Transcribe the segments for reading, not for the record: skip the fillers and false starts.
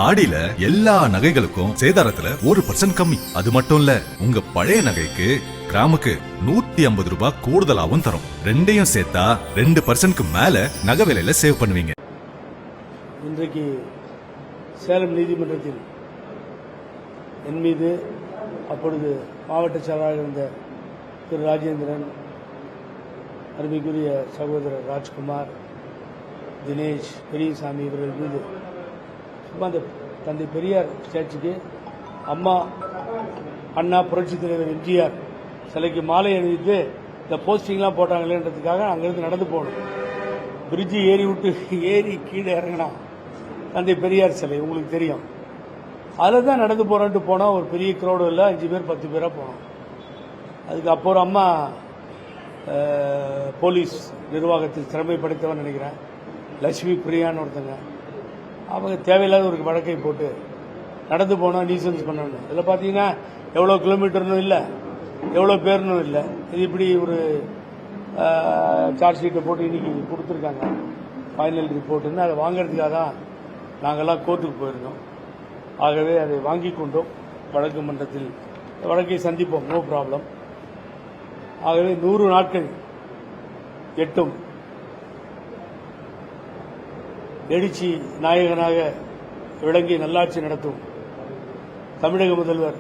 ஆடியில எல்லா நகைகளுக்கும் சேதாரத்துல 1% கம்மி. அது மட்டும் இல்ல, உங்க பழைய நகைக்கு கிராமுக்கு 150 ரூபாய் கூடுதலாவும் தரும். ரெண்டையும் சேர்த்தா 2% மேல நகை விலையில சேவ் பண்ணுவீங்க. இன்றைக்கு சேலம் நீதிமன்றத்தில் என் மீது அப்பொழுது மாவட்ட செயலாளர் இருந்த திரு ராஜேந்திரன், அருமைக்குரிய சகோதரர் ராஜ்குமார், தினேஷ், பெரியசாமி இவர்கள் மீது சும்மா அந்த தந்தை பெரியார் ஸ்டாச்சுக்கு அம்மா அண்ணா புரட்சித் தலைவர் எம்ஜிஆர் சிலைக்கு மாலை அணிவித்து இந்த போஸ்டிங்லாம் போட்டாங்களேன்றதுக்காக அங்கிருந்து நடந்து போகணும். பிரிட்ஜு ஏறி கீழே இறங்கினா தந்தை பெரியார் சிலை உங்களுக்கு தெரியும். அதில் தான் நடந்து போகிறோன்ட்டு போனால் ஒரு பெரிய க்ரௌடு இல்லை, 5 பேர் 10 பேராக போனோம். அதுக்கு அப்போ ஒரு அம்மா போலீஸ் நிர்வாகத்தில் திறமை படைத்தவன் நினைக்கிறேன், லட்சுமி பிரியான்னு ஒருத்தங்க, அவங்க தேவையில்லாத ஒரு வழக்கை போட்டு நடந்து போனால் நியூசன்ஸ் பண்ணணும். இதில் பார்த்தீங்கன்னா எவ்வளோ கிலோமீட்டர்னும் இல்லை, எவ்வளோ பேர்னும் இல்லை. இது இப்படி ஒரு சார்ஜ் ஷீட்டை போட்டு இன்னைக்கு கொடுத்துருக்காங்க ஃபைனல் ரிப்போர்ட்டுன்னு. அதை வாங்கிறதுக்காக தான் நாங்கள்லாம் கோர்ட்டுக்கு போயிருந்தோம். ஆகவே அதை வாங்கி கொண்டோம். வழக்கு மன்றத்தில் வழக்கை சந்திப்போம், நோ ப்ராப்ளம். ஆகவே 100 நாட்கள் எட்டும் எழுச்சி நாயகனாக விளங்கி நல்லாட்சி நடத்தும் தமிழக முதல்வர்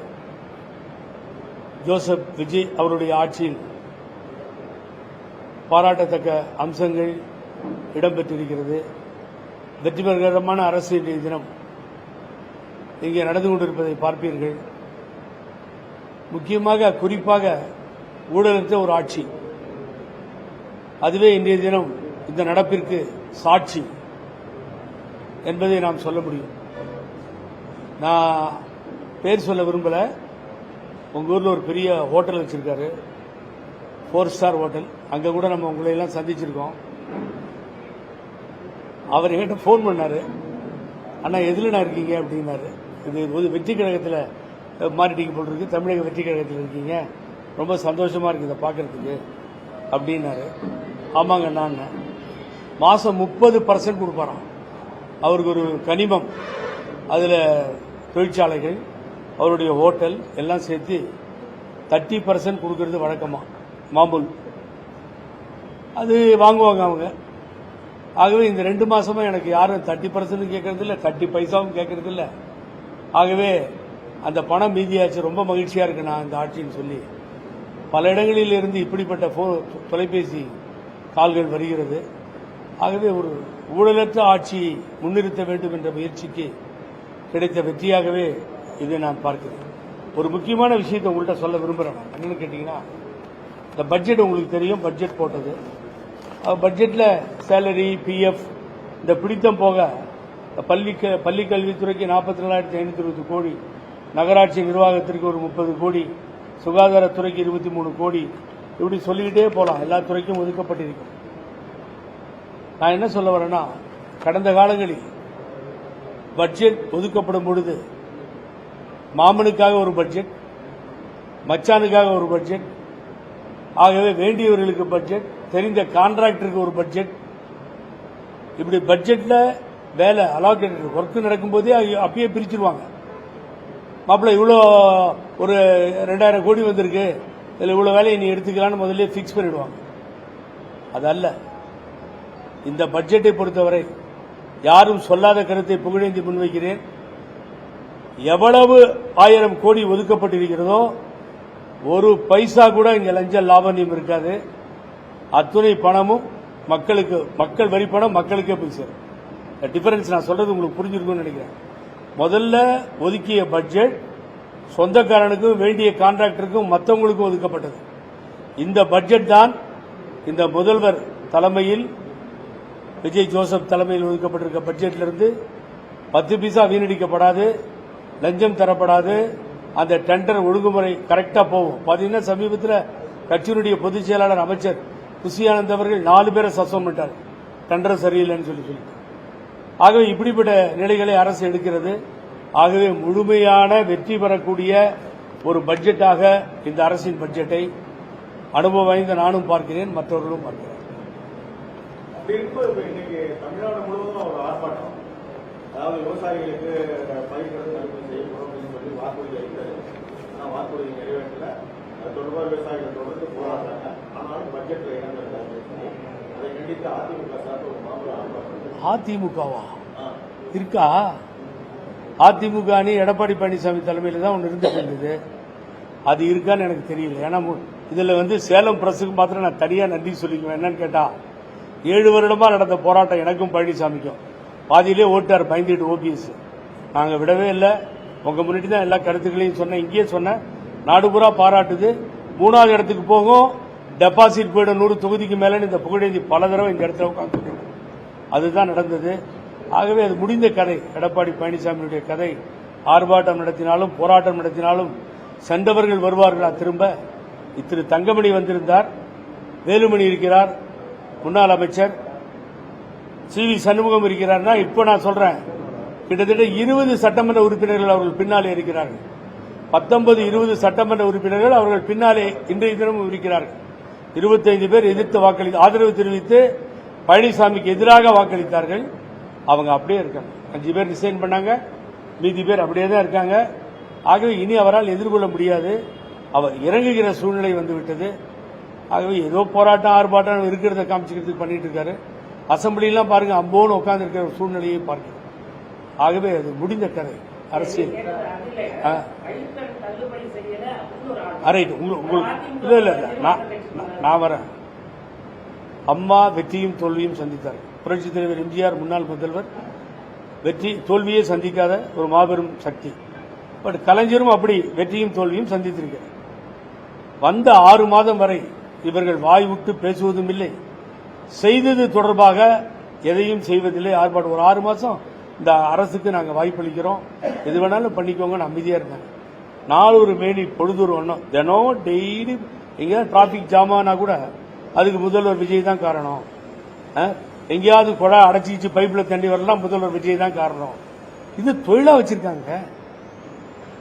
ஜோசப் விஜய் அவருடைய ஆட்சியில் பாராட்டத்தக்க அம்சங்கள் இடம்பெற்றிருக்கிறது. வெற்றிகரமான அரசு இன்றைய தினம் இங்கே நடந்து கொண்டிருப்பதை பார்ப்பீர்கள். முக்கியமாக குறிப்பாக ஊழலற்ற ஒரு ஆட்சி, அதுவே இன்றைய தினம் இந்த நடப்பிற்கு சாட்சி என்பதை நாம் சொல்ல முடியும். நான் பேர் சொல்ல விரும்பல. உங்க ஊர்ல ஒரு பெரிய ஹோட்டல் வச்சிருக்காரு, 4 ஸ்டார் ஹோட்டல். அங்க கூட நம்ம உங்களை எல்லாம் சந்திச்சிருக்கோம். அவர் என்கிட்ட போன் பண்ணாரு, அண்ணா எதுல நான் இருக்கீங்க அப்படின்னாரு. இது வெற்றி கழகத்தில் மாறிட்டீங்க போல் இருக்கு, தமிழக வெற்றி கழகத்தில் இருக்கீங்க, ரொம்ப சந்தோஷமா இருக்கு இதை பார்க்கறதுக்கு அப்படின்னாரு. ஆமாங்க நான் மாசம் 30% கொடுப்பாராம். அவருக்கு ஒரு கனிமம், அதில் தொழிற்சாலைகள், அவருடைய ஹோட்டல் எல்லாம் சேர்த்து 30% கொடுக்கறது வழக்கமா, மாமூல். அது வாங்குவாங்க அவங்க. ஆகவே இந்த 2 மாசமா எனக்கு யாரும் 30% கேட்கறது இல்லை, 30 பைசாவும் கேட்கறது இல்லை. ஆகவே அந்த பணம் மீதியாச்சு, ரொம்ப மகிழ்ச்சியா இருக்கு நான் இந்த ஆட்சின்னு சொல்லி பல இடங்களில் இருந்து இப்படிப்பட்ட தொலைபேசி கால்கள் வருகிறது. ஆகவே ஒரு ஊழலற்ற ஆட்சியை முன்னிறுத்த வேண்டும் என்ற முயற்சிக்கு கிடைத்த வெற்றியாகவே இதை நான் பார்க்கிறேன். ஒரு முக்கியமான விஷயத்தை உங்கள்கிட்ட சொல்ல விரும்புகிறேன். என்னன்னு கேட்டீங்கன்னா, இந்த பட்ஜெட் உங்களுக்கு தெரியும், பட்ஜெட் போட்டது. பட்ஜெட்டில் சேலரி, பிஎஃப், இந்த பிடித்தம் போக பள்ளி கல்வித்துறைக்கு 44,520 கோடி, நகராட்சி நிர்வாகத்திற்கு ஒரு 30 கோடி, சுகாதாரத்துறைக்கு 23 கோடி, இப்படி சொல்லிக்கிட்டே போகலாம். எல்லா துறைக்கும் ஒதுக்கப்பட்டிருக்கும். நான் என்ன சொல்ல வரேன்னா, கடந்த காலங்களில் பட்ஜெட் ஒதுக்கப்படும் பொழுது மாமனுக்காக ஒரு பட்ஜெட், மச்சானுக்காக ஒரு பட்ஜெட், ஆகவே வேண்டியவர்களுக்கு பட்ஜெட், தெரிந்த கான்ட்ராக்டருக்கு ஒரு பட்ஜெட், இப்படி பட்ஜெட்ல வேலை அலோகேட்டட் ஒர்க் நடக்கும்போதே அப்பயே பிரிச்சிருவாங்க. மாப்பிள்ள இவ்வளோ ஒரு 2000 கோடி வந்திருக்கு, இதில் இவ்வளோ வேலையை நீ எடுத்துக்கலான்னு முதல்ல பிக்ஸ் பண்ணிடுவாங்க. அதல்ல, இந்த பட்ஜெட்டை பொறுத்தவரை யாரும் சொல்லாத கருத்தை புகழேந்தி முன்வைக்கிறேன். எவ்வளவு 1000 கோடி ஒதுக்கப்பட்டிருக்கிறதோ ஒரு பைசா கூட இங்க லஞ்ச லாபம் இருக்காது. அத்துணை பணமும் மக்களுக்கு, மக்கள் வரி பணம் மக்களுக்கே போய் சேரும். டிஃபரன்ஸ் நான் சொல்றது உங்களுக்கு புரிஞ்சிருக்கும்னு நினைக்கிறேன். முதல்ல ஒதுக்கிய பட்ஜெட் சொந்தக்காரனுக்கும் வேண்டிய கான்ட்ராக்டருக்கும் மற்றவங்களுக்கும் ஒதுக்கப்பட்டது. இந்த பட்ஜெட் தான் இந்த முதல்வர் தலைமையில், விஜய் ஜோசப் தலைமையில் ஒதுக்கப்பட்டிருக்க பட்ஜெட்டிலிருந்து 10 பைசா வீணடிக்கப்படாது, லஞ்சம் தரப்படாது, அந்த டெண்டர் ஒழுங்குமுறை கரெக்டா போகும். பாத்தீங்கன்னா சமீபத்தில் கட்சியினுடைய பொதுச் செயலாளர் அமைச்சர் குஷியானந்த் அவர்கள் 4 பேரை சஸ்பெண்ட் பண்ணிட்டார், டெண்டர் சரியில்லைன்னு சொல்லி. ஆகவே இப்படிப்பட்ட நிலைகளை அரசு எடுக்கிறது. ஆகவே முழுமையான வெற்றி பெறக்கூடிய ஒரு பட்ஜெட்டாக இந்த அரசின் பட்ஜெட்டை அனுபவம் வாய்ந்த நானும் பார்க்கிறேன், மற்றவர்களும் பார்க்கிறேன். அதாவது விவசாயிகளுக்கு பயிர்கடன் தள்ளுபடி செய்யப்படும் அப்படின்னு சொல்லி வாக்குறுதி அளித்தாரு. ஆனால் வாக்குறுதி நிறைவேற்றல. அது தொடர்பாக விவசாயிகள் தொடர்ந்து போராடுறாங்க. ஆனாலும் பட்ஜெட்ல இடம் இருக்காது. அதை கண்டித்து அதிமுக சார்பில் ஒரு மாபெரும் ஆர்ப்பாட்டம். அதிமுகவா இருக்கா? அதிமுக அணி எடப்பாடி பழனிசாமி தலைமையில் தான் ஒன்று இருந்துட்டு இருந்தது. அது இருக்கான்னு எனக்கு தெரியல. ஏன்னா இதில் சேலம் பிரஸுக்கு மாத்திரம் நான் தனியாக நன்றி சொல்லிக்குவேன். என்னன்னு கேட்டால் 7 வருடமாக நடந்த போராட்டம் எனக்கும் பழனிசாமிக்கும் பாதியிலே ஓட்டார் பயந்துட்டு ஓபிஎஸ். நாங்கள் விடவே இல்லை. உங்கள் முன்னாடி தான் எல்லா கருத்துக்களையும் சொன்னேன். இங்கேயே சொன்னேன். நாடு பூரா பாராட்டுது. 3வது இடத்துக்கு போகும். டெபாசிட் போயிடும் 100 தொகுதிக்கு மேலேன்னு இந்த புகழேந்தி பல தடவை இந்த இடத்துல உட்காந்து அதுதான் நடந்தது. ஆகவே அது முடிந்த கதை. எடப்பாடி பழனிசாமியுடைய கதை. ஆர்ப்பாட்டம் நடத்தினாலும் போராட்டம் நடத்தினாலும் சென்றவர்கள் வருவார்களா திரும்ப? திரு தங்கமணி வந்திருந்தார், வேலுமணி இருக்கிறார், முன்னாள் அமைச்சர் சி.வி. சண்முகம் இருக்கிறார்னா இப்ப நான் சொல்றேன் கிட்டத்தட்ட 20 சட்டமன்ற உறுப்பினர்கள் அவர்கள் பின்னாலே இருக்கிறார்கள். 19-20 சட்டமன்ற உறுப்பினர்கள் அவர்கள் பின்னாலே இன்றைய தினமும் இருக்கிறார்கள். 25 பேர் எதிர்த்து ஆதரவு தெரிவித்து பழனிசாமிக்கு எதிராக வாக்களித்தார்கள். அவங்க அப்படியே இருக்காங்க. 5 பேர் ரிசைன் பண்ணாங்க, மீதி பேர் அப்படியே தான் இருக்காங்க. ஆகவே இனி அவரால் எதிர்கொள்ள முடியாது. அவர் இறங்குகிற சூழ்நிலை வந்துவிட்டது. ஆகவே ஏதோ போராட்டம் ஆர்ப்பாட்டம் இருக்கிறத காமிச்சுக்கிறதுக்கு பண்ணிட்டு இருக்காரு. அசம்பிளிலாம் பாருங்க, அம்போன்னு உட்கார்ந்து இருக்கிற சூழ்நிலையை பார்க்க. ஆகவே அது முடிந்த கதை. அரசியல் இல்ல நான் வரேன். அம்மா வெற்றியும் தோல்வியும் சந்தித்தார். புரட்சித் தலைவர் எம்ஜிஆர் முன்னாள் முதல்வர் வெற்றி தோல்வியை சந்திக்காத ஒரு மாபெரும் சக்தி. பட் கலைஞரும் அப்படி வெற்றியும் தோல்வியும் சந்தித்திருக்கிறார். வந்த 6 மாதம் வரை இவர்கள் வாய் விட்டு பேசுவதும் இல்லை, செய்தது தொடர்பாக எதையும் செய்வதில்லை. ஆர்ப்பாட்டம் ஒரு 6 மாசம் இந்த அரசுக்கு நாங்கள் வாய்ப்பளிக்கிறோம், எது வேணாலும் பண்ணிக்கோங்கன்னு அமைதியா இருந்தாங்க. நாளொரு மேனி பொழுதொரு ஒன்றும் தினம் டெய்லி எங்கேயாவது டிராபிக் ஜாமானா கூட அதுக்கு முதல்வர் விஜய் தான் காரணம். எங்கேயாவது குழா அடைச்சிச்சு பைப்ல தண்ணி வரலாம், முதல்வர் விஜய் தான் காரணம். இது தொழிலா வச்சிருக்காங்க.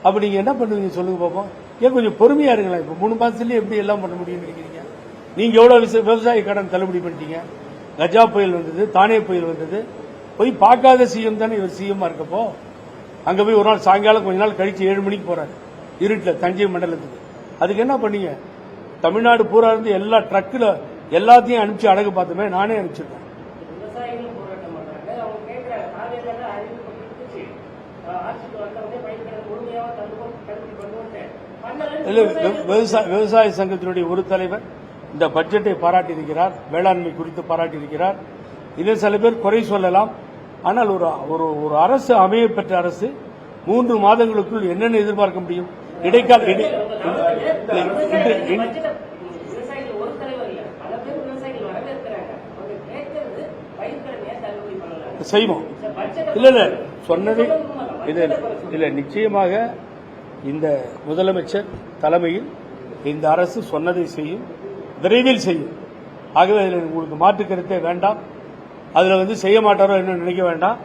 அப்ப நீங்க என்ன பண்ணுவீங்க சொல்லுங்க பாப்போம். ஏன் கொஞ்சம் பொறுமையா இருங்களா? இப்ப 3 மாசத்துலயே எப்படி எல்லாம் பண்ண முடியும்னு நினைக்கிறீங்க? நீங்க எவ்வளவு விவசாய கடன் தள்ளுபடி பண்ணிட்டீங்க? கஜா புயல் வந்தது, தானே புயல் வந்தது. போய் பார்க்காத சிஎம் தானே இவர் சிஎம்மா இருக்கப்போ. அங்க போய் ஒரு நாள் சாயங்காலம் கொஞ்ச நாள் கழிச்சு 7 மணிக்கு போறாரு இருட்டில் தஞ்சை மண்டலத்துக்கு. அதுக்கு என்ன பண்ணீங்க? தமிழ்நாடு பூரா இருந்து எல்லா ட்ரக்கில் எல்லாத்தையும் அனுப்பிச்சு அழகு பார்த்தோமே, நானே அனுப்பிச்சிருக்கேன். விவசாய சங்கத்தினுடைய ஒரு தலைவர் இந்த பட்ஜெட்டை பாராட்டியிருக்கிறார், வேளாண்மை குறித்து பாராட்டியிருக்கிறார். இன்னும் சில பேர் குறை சொல்லலாம். ஆனால் ஒரு அரசு அமைய பெற்ற அரசு 3 மாதங்களுக்குள் என்னென்ன எதிர்பார்க்க முடியும்? இடைக்கால செய்வோம். இல்ல சொன்னதே இல்ல நிச்சயமாக இந்த முதலமைச்சர் தலைமையில் இந்த அரசு சொன்னதை செய்யும், விரைவில் செய்யும். ஆகவே அதில் உங்களுக்கு மாற்று கருத்தே வேண்டாம். அதுல செய்ய மாட்டாரோ என்ன நினைக்க வேண்டாம்.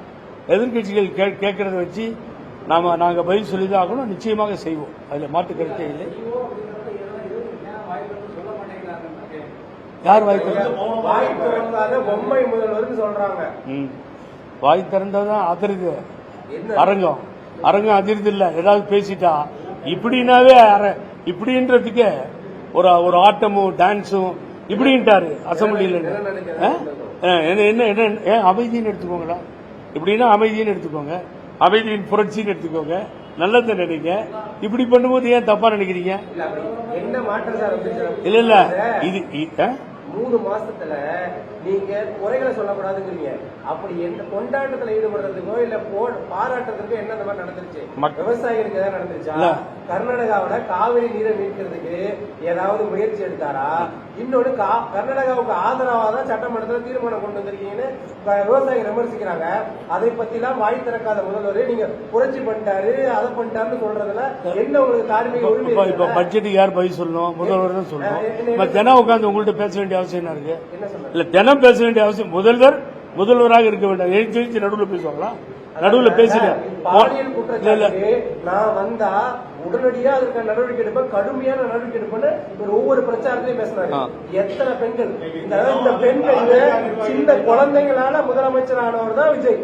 எதிர்கட்சிகள் கேட்கறத வச்சு நாங்க பதில் சொல்லிதான் ஆகணும். நிச்சயமாக செய்வோம். அதுல மாற்று கருத்தே இல்லை. யார் வாய் திறந்தாங்க? பொம்மை முதல்வர் சொல்றாங்க. வாய் திறந்தாதான் அதிர்து அரங்கம் அதிர்து இல்ல. ஏதாவது பேசிட்டா இப்படின்னாவே இப்படின்றதுக்கு ஒரு ஆட்டமும் டான்ஸும் இப்படின்ட்டாரு அசம்பிளியில். என்ன அமைதின்னு எடுத்துக்கோங்களா? இப்படின்னா அமைதின்னு எடுத்துக்கோங்க, அமைதியின் புரட்சின்னு எடுத்துக்கோங்க, நல்லதை நினைங்க. இப்படி பண்ணும்போது ஏன் தப்பா நினைக்கிறீங்க? என்ன மாற்றம் சார்? இல்ல இது 3 மாசத்துல நீங்க குறைகளை சொல்லக்கூடாதுங்கிறீங்க. அப்படி எந்த கொண்டாட்டத்தில் ஈடுபடுறதுக்கோ இல்ல பாராட்டுறதுக்கோ என்ன அந்த மாதிரி நடந்துருச்சு? விவசாயிகளுக்கு ஏதாவது நடந்துருச்சா? கர்நாடகாவில காவிரி நீரை மீட்கிறதுக்கு ஏதாவது முயற்சி எடுத்தாரா? இன்னொன்னு கர்நாடகாவுக்கு ஆதரவா தான் சட்டமன்றத்தில் தீர்மானம் கொண்டு வந்திருக்கீங்கன்னு விவசாயிகள் விமர்சிக்கிறாங்க. அதை பத்தி எல்லாம் வாய் திறக்காத முதல்வர் நீங்க புரட்சி பண்ணிட்டாரு அதை பண்ணிட்டாருன்னு சொல்றதுல என்ன உங்களுக்கு தார்மீக உரிமை? இப்ப பட்ஜெட்டுக்கு யார் பதில் சொல்லணும்? முதல்வர் தான் சொல்லணும். தினம் உட்காந்து உங்கள்கிட்ட பேச வேண்டிய அவசியம் என்ன இருக்கு? இல்ல தினம் பேச வேண்டிய அவசியம் முதல்வராக இருக்க வேண்டாம். எழுச்சி நடுவில் பேசுவாங்களா? நடுவில் பேசல. நான் வந்தா உடனடியா அதற்கான நடவடிக்கை எடுப்பேன், கடுமையான நடவடிக்கை எடுப்பேன்னு ஒவ்வொரு பிரச்சாரத்திலையும் பேசுறாங்க. எத்தனை பெண்கள் இந்த பெண்கள் சின்ன குழந்தைங்களால முதலமைச்சர் ஆனவர் தான் விஜய்.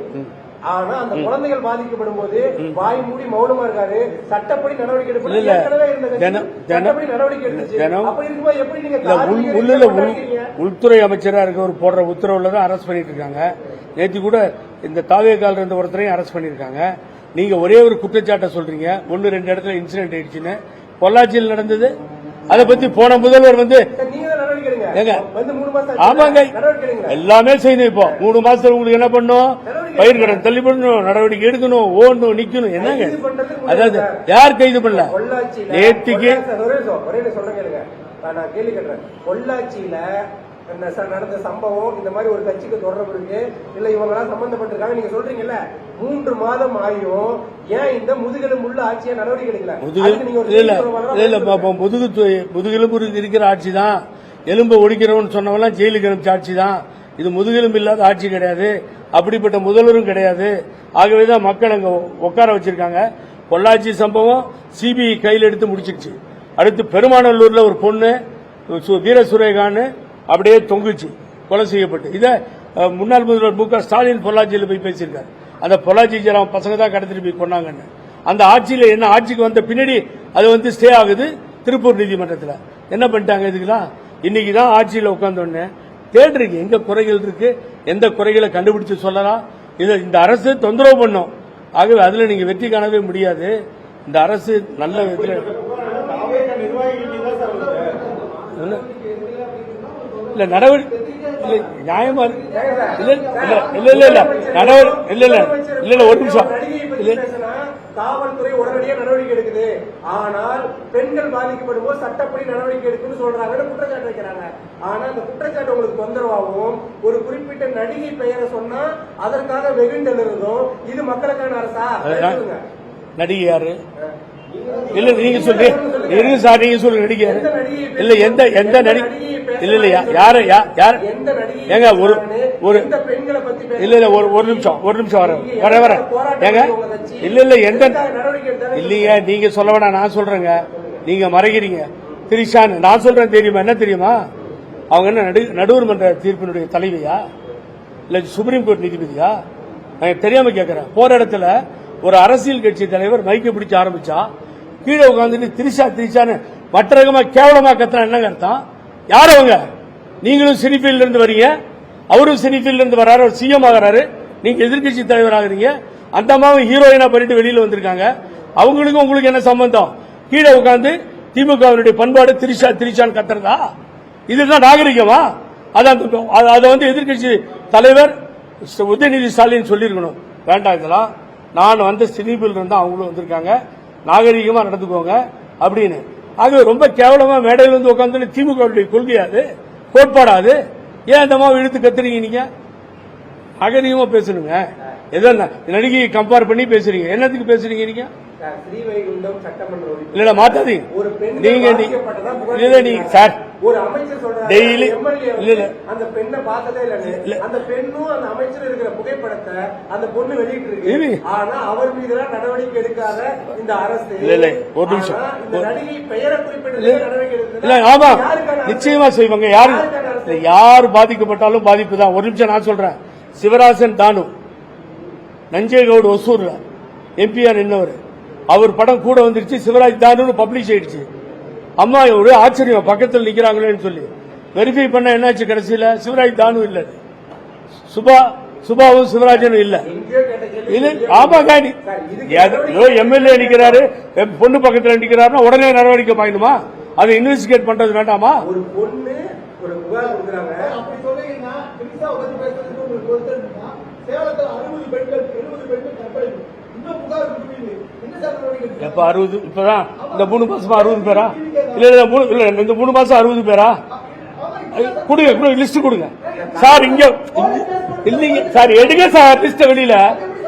ஆனா அந்த குழந்தைகள் பாதிக்கப்படும் போது வாய் மூடி மௌனமா இருக்காரு. சட்டப்படி நடவடிக்கை எடுப்பது நடவடிக்கை எடுத்துச்சு. அப்படி இருக்கும்போது எப்படி நீங்க உள்துறை அமைச்சரா இருக்க போடுற உத்தரவுல தான் அரெஸ்ட் பண்ணிட்டு இருக்காங்க. நேற்று கூட இந்த தாவேகால் இருந்த ஒருத்தரையும் அரெஸ்ட் பண்ணிருக்காங்க. நீங்க ஒரே ஒரு குற்றச்சாட்டை சொல்றீங்க, 1-2 இடத்துல இன்சிடென்ட் ஆயிடுச்சுன்னு. பொள்ளாச்சியில் நடந்தது, அதை பத்தி போன முதல்வர் வந்து ஆமாங்க எல்லாமே செய்யணும். இப்போ 3 மாசத்துல உங்களுக்கு என்ன பண்ணும்? பயிர் கடன் தள்ளி பண்ணணும், நடவடிக்கை எடுக்கணும், ஓடணும், நிக்கணும். என்னங்க அதாவது யார் கைது பண்ணல? நேற்றுக்கு நான் கேள்வி கேட்கிறேன். பொள்ளாச்சியில நடந்த சம்பவம் இந்த மாதிரி ஒரு கட்சிக்கு தொடர்பு இருக்கு இல்ல இவங்க எல்லாம் சம்பந்தப்பட்டிருக்காங்க நீங்க சொல்றீங்கல்ல, 3 மாதம் ஆகியும் ஏன் இந்த முதுகெலும்பு உள்ள ஆட்சியா நடவடிக்கை எடுக்கல? முதுகெலும்பு இருக்கிற ஆட்சி தான். எலும்பு ஒடிக்கிறவன் சொன்னவெல்லாம் ஜெயிலுக்கு அனுப்பிச்ச ஆட்சி தான். இது முதுகெலும்பு இல்லாத ஆட்சி கிடையாது, அப்படிப்பட்ட முதல்வரும் கிடையாது. ஆகவேதான் மக்கள் அங்க உட்கார வச்சிருக்காங்க. பொள்ளாச்சி சம்பவம் சிபிஐ கையில் எடுத்து முடிச்சிருச்சு. அடுத்து பெருமாநல்லூர்ல ஒரு பொண்ணு வீர சுரேகான்னு அப்படியே தொங்குச்சு, கொலை செய்யப்பட்டு. இதை முன்னாள் முதல்வர் மு.க. ஸ்டாலின் பொள்ளாச்சியில் போய் பேசியிருக்காரு. அந்த பொள்ளாச்சி ஜனம் பசங்க தான் கடத்திட்டு போய் கொண்டாங்கன்னு. அந்த ஆட்சியில் என்ன ஆட்சிக்கு வந்த பின்னாடி அது வந்து ஸ்டே ஆகுது திருப்பூர் நீதிமன்றத்தில். என்ன பண்ணிட்டாங்க? இதுக்குதான் இன்னைக்கு தான் ஆட்சியில் உட்கார்ந்தோடனே தேடுறீங்க எங்க குறைகள் இருக்கு, எந்த குறைகளை கண்டுபிடிச்சு சொல்லலாம். இதை இந்த அரசு தொந்தரவு பண்ணும். ஆகவே அதுல நீங்க வெற்றி காணவே முடியாது. இந்த அரசு நல்ல இல்ல நடவடிக்கை நியாயமா ஒரு நிமிஷம். காவல்துறை உடனடியாக நடவடிக்கை எடுக்குது, ஆனால் பெண்கள் பாதிக்கப்படும் போது சட்டப்படி நடவடிக்கை எடுக்குன்னு சொல்றாங்க, குற்றச்சாட்டு வைக்கிறாங்க. ஆனா அந்த குற்றச்சாட்டு உங்களுக்கு தொந்தரவாகவும் ஒரு குறிப்பிட்ட நடிகை பெயரை சொன்னா அதற்காக வெகுண்டெழுதும். இது மக்களுக்கான அரசா? நடிகை யாரு? இல்ல நீங்க சொல்றீங்க சார், நீங்க சொல்லுங்க நடிகை இல்ல எந்த எந்த நடிகை இல்ல இல்ல யாரு யார் ஏங்க ஒரு இல்ல இல்ல ஒரு நிமிஷம் வர ஏங்க இல்ல இல்ல எந்த இல்லையா நீங்க சொல்ல வேணாம், நான் சொல்றேங்க. நீங்க மறைக்கிறீங்க. திரிஷான்னு நான் சொல்றேன் தெரியுமா? என்ன தெரியுமா? அவங்க என்ன நடுவர் மன்ற தீர்ப்பினுடைய தலைவியா இல்ல சுப்ரீம் கோர்ட் நீதிபதியா? நான் தெரியாம கேட்கிறேன். போற இடத்துல ஒரு அரசியல் கட்சி தலைவர் மைக்கை பிடிச்ச ஆரம்பிச்சா கீழே உட்காந்துட்டு திரிஷான்னு மற்ற ரகமா கேவலமா கத்துறா என்னங்க அர்த்தம்? யார் அவங்க? நீங்களும் சினிஃபீல்ட்ல இருந்து வரீங்க, அவரும் சினிஃபீல்ட்ல இருந்து வர்றாரு, அவர் சிஎம் ஆகிறாரு, நீங்க எதிர்கட்சி தலைவர் ஆகுறீங்க. அந்த அம்மாவும் ஹீரோயினா பண்ணிட்டு வெளியில வந்திருக்காங்க. அவங்களுக்கும் உங்களுக்கு என்ன சம்பந்தம்? கீழே உட்காந்து திமுகவினுடைய பண்பாடு திரிஷான்னு கத்துறதா? இதுதான் நாகரிகமா? அதை வந்து எதிர்கட்சி தலைவர் உதயநிதி ஸ்டாலின் சொல்லிருக்கணும். வேண்டாம் இதெல்லாம். நான் வந்து சினிஃபீல்ட்ல இருந்தா அவங்களும் வந்திருக்காங்க, நாகரிகமா நடந்துக்கோங்க அப்படின்னு. ஆகவே ரொம்ப கேவலமா மேடையில் வந்து உட்காந்து திமுக கொள்கையாது, கோட்பாடாது. ஏன் அந்த மாதிரி இழுத்து கத்துறீங்க? நீங்க நாகரிகமா பேசணுங்க. ஏதோ நடிகையை கம்பேர் பண்ணி பேசுறீங்க. என்னத்துக்கு பேசுறீங்க நீங்க? இல்ல மாத்தாதீங்க நீங்க நீங்க சார் ஒரு அமைச்சர் சொல்றாரு டெய்லி இல்ல அந்த பெண்ணை பார்த்ததே இல்ல, அந்த பெண்ணும் அந்த அமைச்சர் இருக்கிற புகைப்படத்தை அந்த பொண்ணு வெளியிட்டு இருக்கு. ஆனா அவர் மீது நடவடிக்கை எடுக்காத இந்த அரசு இல்ல ஒரு நிமிஷம் இந்த நடிகை பெயரை குறிப்பிட்டு நடவடிக்கை எடுக்குது. இல்ல ஆமா நிச்சயமா செய்வாங்க. யார் பாதிக்கப்பட்டாலும் பாதிப்பு தான். ஒரு நிமிஷம் நான் சொல்றேன். சிவராசன் தானு நஞ்சேகவுடு ஒசூர்ல எம்பியா நின்னவர், அவர் படம் கூட வந்துருச்சு. சிவராஜ் தானு பப்ளிஷ் ஆயிடுச்சு. அம்மா ஒரு ஆச்சரியம் பக்கத்தில் நிக்கிறாங்களேன்னு சொல்லி வெரிஃபை பண்ண என்னாச்சு? கடைசியில சிவராஜ் தானு இல்ல, சுபாவும் சிவராஜனும் இல்ல. ஆமா காணி எம்எல்ஏ நிக்கிறாரு, பொண்ணு பக்கத்தில் நிக்கிறாருன்னா உடனே நடவடிக்கை பாயணுமா? அதை இன்வெஸ்டிகேட் பண்றது வேண்டாமா? ஒரு பொண்ணு ஒரு புகார் கொடுக்குறாங்க, எப்ப 60 இப்பதான் இந்த 3 மாசமா 60 பேரா? இல்ல இந்த 3 மாசம் 60 பேரா? கொடுங்க லிஸ்ட் கொடுங்க சார். இங்க இல்லீங்க சார், எடுங்க சார் லிஸ்ட் வெளியில.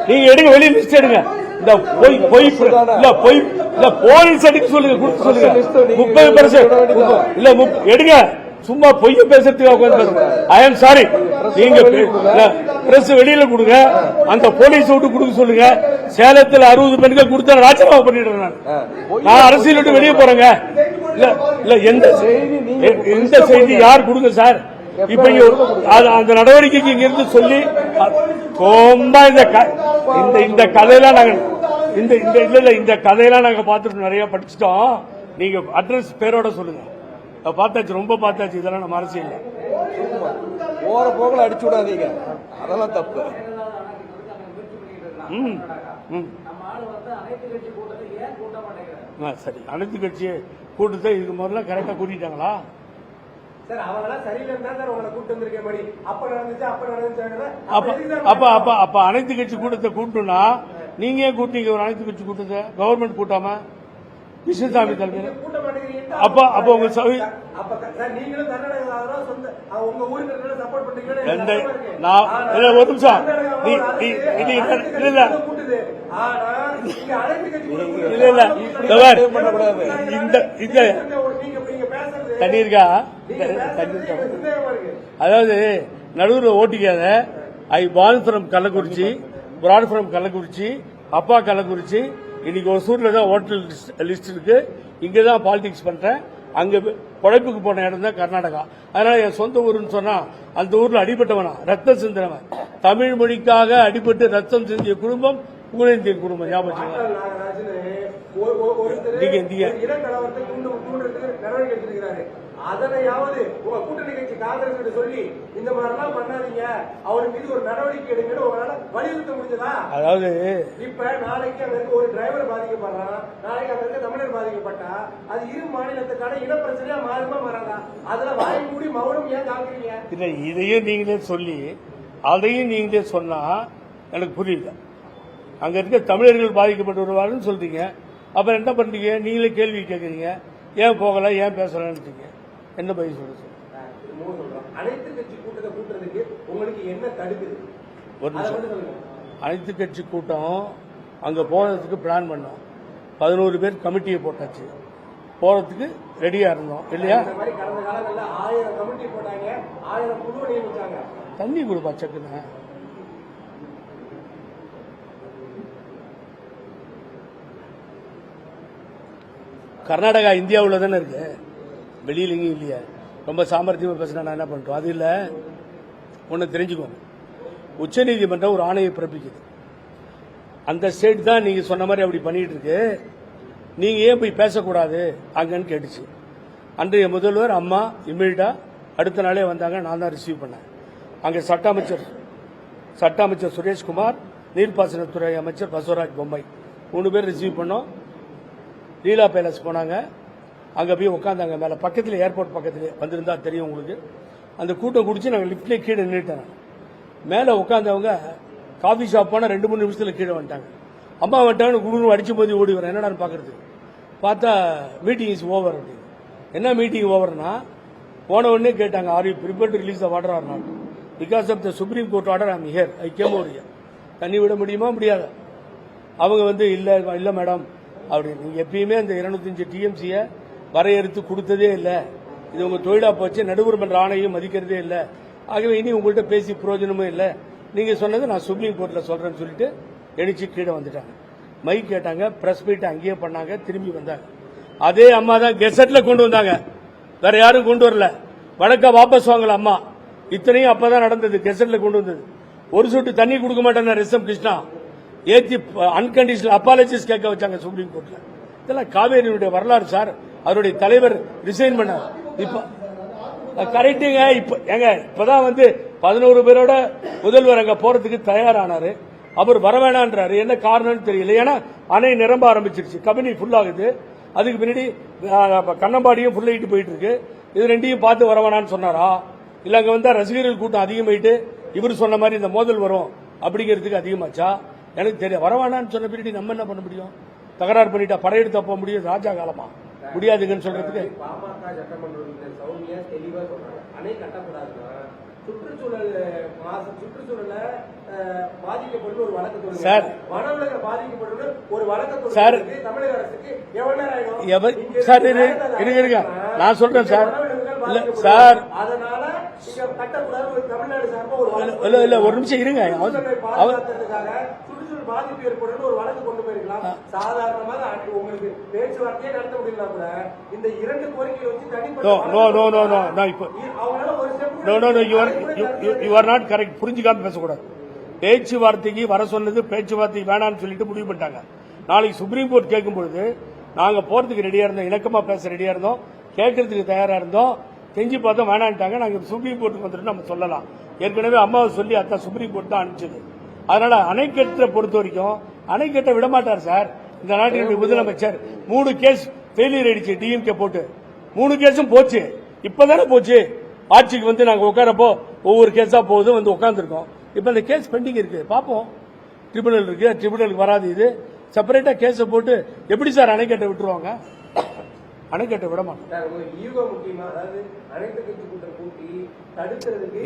நீங்க எடுங்க வெளியில லிஸ்ட் எடுங்க. இந்த பொய் இல்ல போலீஸ் எடுக்க சொல்லுங்க, கொடுத்து சொல்லுங்க. 30% இல்ல எடுங்க. சும்மா பொய்ய பேசுறதுக்கு ஐ எம் சாரி. நீங்க பிரஸ் வெளியில கொடுங்க, அந்த போலீஸ் விட்டு கொடுக்க சொல்லுங்க. சேலத்தில் 60 பெண்கள் கொடுத்தா ராஜினாமா பண்ணிடுறேன். நான் அரசியல் விட்டு வெளியே போறேங்க. இல்ல எந்த செய்தி யார் கொடுங்க சார்? இப்ப இங்க அந்த நடவடிக்கைக்கு இங்க இருந்து சொல்லி ரொம்ப இந்த கதையெல்லாம் நாங்க இந்த கதையெல்லாம் நாங்க பார்த்துட்டு நிறைய படிச்சுட்டோம். நீங்க அட்ரஸ் பேரோட சொல்லுங்க. பார்த்தாச்சு, ரொம்ப பார்த்தாச்சு. இதெல்லாம் நம்ம அரசியல் போற போகல அடிச்சு விடாதீங்க, அதெல்லாம் தப்பு. சரி, அனைத்து கட்சி கூட்டத்தை இதுக்கு முதல்ல கரெக்டா கூட்டிட்டாங்களா? சார் அவங்களாம் சரியில்லைன்னா சார் உங்களை கூட்டு வந்திருக்கேன் படி. அப்ப நடந்துச்சு அப்ப அனைத்து கட்சி கூட்டத்தை கூட்டணும்னா நீங்க ஏன் கூட்டீங்க? ஒரு அனைத்து கட்சி கூட்டத்தை கவர்மெண்ட் கூட்டாம கிருஷ்ணசாமி தலைமையில் அப்ப உங்க நீங்களும் உங்க ஊருக்கு சப்போர்ட் பண்றீங்க. ஒரு நிமிஷம், தண்ணி இருக்கா? அதாவது நடுவில் ஓட்டிக்காத. I born from Kallakurichi, brought from Kallakurichi, அப்பா கள்ளக்குறிச்சி. இன்னைக்கு ஒரு சூர்ல தான் ஹோட்டல் லிஸ்ட் இருக்கு. இங்கதான் பாலிடிக்ஸ் பண்றேன். அங்க பொழைப்புக்கு போன இடம் தான் கர்நாடகா. அதனால என் சொந்த ஊருன்னு சொன்னா அந்த ஊர்ல அடிபட்டவனா, ரத்தம் சிந்தினவன், தமிழ் மொழிக்காக அடிபட்டு ரத்தம் சிந்திய குடும்பம் புகழேந்திய குடும்பம். ஞாபகம் அதனையாவது உங்க கூட்டணி கட்சி காங்கிரஸ் சொல்லி இந்த மாதிரி எல்லாம் பண்ணாதீங்க, அவருக்கு மீது ஒரு நடவடிக்கை எடுங்கன்னு உங்களால வலியுறுத்த முடிஞ்சதா? அதாவது இப்ப நாளைக்கு அங்க இருக்க ஒரு டிரைவர் பாதிக்கப்படுறான், நாளைக்கு அங்க இருக்க தமிழர் பாதிக்கப்பட்டா அது இரு மாநிலத்துக்கான இனப்பிரச்சனையா மாறுமா மாறாதா? அதுல வாய் மூடி மௌனம் ஏன் காக்குறீங்க? இல்ல, இதையும் நீங்களே சொல்லி அதையும் நீங்களே சொன்னா எனக்கு புரியல. அங்க இருக்க தமிழர்கள் பாதிக்கப்பட்டு வருவாருன்னு சொல்றீங்க. அப்புறம் என்ன பண்றீங்க? நீங்களே கேள்வி கேட்கறீங்க, ஏன் போகல, ஏன் பேசலன்னு. என்ன பதில் சொல்லுங்க? அனைத்து கட்சி கூட்டத்தை கூட்டுறதுக்கு உங்களுக்கு என்ன தடுக்குது? ஒரு நிமிஷம். அனைத்து கட்சி கூட்டம் அங்க போறதுக்கு பிளான் பண்ணோம். 11 பேர் கமிட்டியை போட்டாச்சு, போறதுக்கு ரெடியா இருந்தோம் இல்லையா? கடந்த காலங்கள்ல 1000 கமிட்டி போட்டாங்க, 1000 குழு நியமிச்சாங்க. தண்ணி கொடுப்பா சக்குன்னு. கர்நாடகா இந்தியாவில் தானே இருக்கு, வெளியில எங்கேயும் இல்லையா? ரொம்ப சாமர்த்தியமா பேசினா நான் என்ன பண்றோம்? அது இல்ல, ஒன்னு தெரிஞ்சுக்கோங்க. உச்சநீதிமன்றம் ஒரு ஆணையை பிறப்பிக்குது. அந்த ஸ்டேட் தான் நீங்க சொன்ன மாதிரி அப்படி பண்ணிட்டு இருக்கு. நீங்க ஏன் போய் பேசக்கூடாது அங்கன்னு கேட்டுச்சு. அன்றைய முதல்வர் அம்மா இம்மீடியட்டா அடுத்த நாளே வந்தாங்க. நான் தான் ரிசீவ் பண்ணேன். அங்கே சட்ட அமைச்சர் சுரேஷ்குமார், நீர்ப்பாசனத்துறை அமைச்சர் பசவராஜ் பொம்மை 3 பேர் ரிசீவ் பண்ணோம். லீலா பேலஸ் போனாங்க. அங்க போய் உட்காந்தாங்க. மேல பக்கத்தில் ஏர்போர்ட் பக்கத்தில் வந்திருந்தா தெரியும் உங்களுக்கு. அந்த கூட்டம் குடிச்சு நாங்கள் லிப்ட்லேயே கீழே நின்றுட்டேன். மேல உட்காந்தவங்க காஃபி ஷாப் போனா 2-3 நிமிஷத்துல கீழே வந்துட்டாங்க. அம்மா வந்துட்டாங்கன்னு குடுன்னு அடிச்சு போது ஓடி வரேன். என்னடான்னு பாக்குறது, பார்த்தா மீட்டிங் இஸ் ஓவர் அப்படின்னு. என்ன மீட்டிங் ஓவர்னா, போன உடனே கேட்டாங்க, are you prepared to release the water or not? Because of the supreme court order I hear, I came over here. தண்ணி விட முடியுமா? முடியாது. அவங்க இல்ல மேடம் அப்படின்னு. நீங்க எப்பயுமே அந்த 205 டிஎம்சியை வரையறுத்து கொடுத்ததே இல்லை. இது உங்க தொழிலா போச்சு. நடுவர் மன்ற ஆணையம் மதிக்கிறதே இல்லை. ஆகவே இனி உங்கள்கிட்ட பேசி பிரயோஜனமும் இல்லை. நீங்க சொன்னது நான் சுப்ரீம் கோர்ட்ல சொல்றேன்னு சொல்லிட்டு எழுச்சி கீழே வந்துட்டாங்க. மைக் கேட்டாங்க, பிரஸ் மீட் அங்கேயே பண்ணாங்க, திரும்பி வந்தாங்க. அதே அம்மா தான் கெசட்ல கொண்டு வந்தாங்க, வேற யாரும் கொண்டு வரல. வழக்க வாபஸ் வாங்கல அம்மா. இத்தனையும் அப்பதான் நடந்தது, கெசட்ல கொண்டு வந்தது. ஒரு சொட்டு தண்ணி கொடுக்க மாட்டேன் எஸ் எம் கிருஷ்ணா ஏத்தி அன்கண்டிஷனல் அப்பாலஜிஸ் கேட்க வச்சாங்க சுப்ரீம் கோர்ட்ல. இதெல்லாம் காவேரியுடைய வரலாறு சார். அவருடைய தலைவர் ரிசைன் பண்ணார். இப்ப கரெக்டுங்க. இப்பதான் 11 பேரோட முதல்வர் அங்க போறதுக்கு தயாரானாரு. அவர் வரவேணான்றாரு. என்ன காரணம்னு தெரியல. ஏன்னா அணை நிரம்ப ஆரம்பிச்சிருச்சு, கபினி ஃபுல் ஆகுது. அதுக்கு பின்னாடி கண்ணம்பாடியும் ஃபுல்லாயிட்டு போயிட்டு இருக்கு. இது ரெண்டையும் பார்த்து வரவேணான்னு சொன்னாரா? இல்ல அங்க வந்தா ரசிகர்கள் கூட்டம் அதிகமாயிட்டு இவர் சொன்ன மாதிரி இந்த மோதல் வரும் அப்படிங்கிறதுக்கு அதிகமாச்சா? எனக்கு தெரியும். வரவேணான்னு சொன்ன பின்னாடி நம்ம என்ன பண்ண முடியும்? தகராறு பண்ணிட்டா படையெடுத்து போக முடியும்? ராஜா காலமா முடியாதுன்னு சொல்றதுக்கு பாமக சட்டமன்ற உறுப்பினர் சௌமியா தெளிவா சொல்றாங்க, அணை கட்டக்கூடாதுன்னா சுற்றுச்சூழல பாதிக்கப்படும் ஒரு வழக்கு சார், வனவிலங்கு பாதிக்கப்படும் ஒரு வழக்கு சார், தமிழக அரசுக்கு எவ்வளவு நேரம் ஆயிடும் சார்? இருங்க, நான் சொல்றேன் சார். இல்ல சார், அதனால கட்டக்கூடாது ஒரு தமிழ்நாடு சார்பா இல்ல ஒரு நிமிஷம் இருங்க. சுற்றுச்சூழல் பாதிப்பு ஏற்படும் ஒரு வழக்கு கொண்டு போயிருக்கலாம். சாதாரணமாக உங்களுக்கு பேச்சுவார்த்தையே நடத்த முடியல கூட இந்த 2 கோரிக்கையை வச்சு தனிப்பட்ட அவங்களால ஒரு step you are not correct. புரிஞ்சுக்காம பேசக்கூடாது. பேச்சுவார்த்தைக்கு வர சொன்னது பேச்சுவார்த்தைக்கு வேணாம்னு சொல்லிட்டு முடிவு பண்ணிட்டாங்க. நாளைக்கு சுப்ரீம் கோர்ட் கேட்கும் பொழுது நாங்க போறதுக்கு ரெடியா இருந்தோம், இணக்கமா பேச ரெடியா இருந்தோம், கேட்கறதுக்கு தயாரா இருந்தோம். செஞ்சு பார்த்தோம் வேணான்ட்டாங்க. நாங்க சுப்ரீம் கோர்ட்டுக்கு வந்துட்டு நம்ம சொல்லலாம். ஏற்கனவே அம்மாவை சொல்லி அதான் சுப்ரீம் கோர்ட் தான் அனுப்பிச்சது. அதனால அணைக்கட்டை பொறுத்த வரைக்கும் அணைக்கட்டை விடமாட்டார் சார். இந்த நாட்டினுடைய முதலமைச்சர் 3 கேஸ் ஃபெயிலியர் ஆயிடுச்சு டிஎம்கே போட்டு. 3 கேஸும் போச்சு. இப்பதானே போச்சு. ஆட்சிக்கு வந்து நாங்க உட்காரப்போ ஒவ்வொரு கேஸா போகுது வந்து உட்காந்துருக்கோம். இப்ப இந்த கேஸ் பெண்டிங் இருக்கு, பாப்போம். ட்ரிபியூனல் இருக்கு, ட்ரிபியூனலுக்கு வராது. இது செப்பரேட்டா கேஸ போட்டு எப்படி சார் அணைக்கட்டை விட்டுருவாங்க? அணைக்கட்டை விட மாட்டோம்.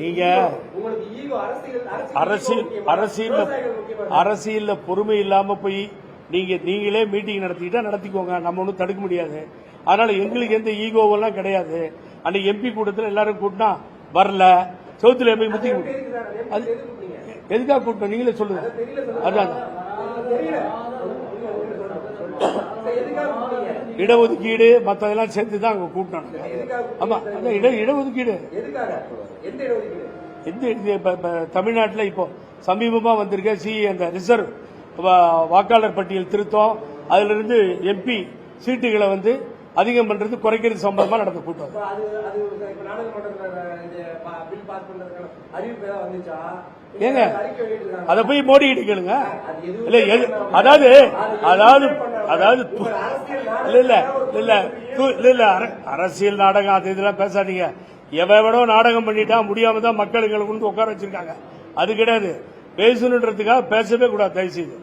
நீங்க அரசியல்ல பொறுமை இல்லாம போய் நீங்களே மீட்டிங் நடத்திக்கிட்டா நடத்திக்கோங்க, நம்ம ஒன்றும் தடுக்க முடியாது. அதனால எங்களுக்கு எந்த ஈகோவெல்லாம் கிடையாது. அன்னைக்கு எம்பி கூட்டத்தில் எல்லாரும் கூட்டினா வரல, சவுத்துல போய் முத்தி அது எதுக்காக கூட்டணும் நீங்களே சொல்லுங்க. அதான் இடஒதுக்கீடு மற்றதெல்லாம் சேர்த்து தான் அங்க கூட்டணும். ஆமா, அதான் இடஒதுக்கீடு. தமிழ்நாட்டில் இப்போ சமீபமா வந்திருக்க அந்த ரிசர்வ் வாக்காளர் பட்டியல் திருத்தம், அதுல இருந்து எம்பி சீட்டுகளை வந்து அதிகம் பண்றது குறைக்கிறது சம்பந்தமா நடந்த கூட்டம். ஏங்க அத போய் மோடி கிட்ட கேளுங்க. இல்ல அதாவது அதாவது அதாவது இல்ல இல்ல இல்ல இல்ல அரசியல் நாடகம் அது இதெல்லாம் பேசாதீங்க. எவனோ நாடகம் பண்ணிட்டா முடியாம தான் மக்கள் எங்களை கொண்டு உட்கார வச்சிருக்காங்க. அது கிடையாது. பேசணுன்றதுக்காக பேசவே கூடாது தயவு செய்து.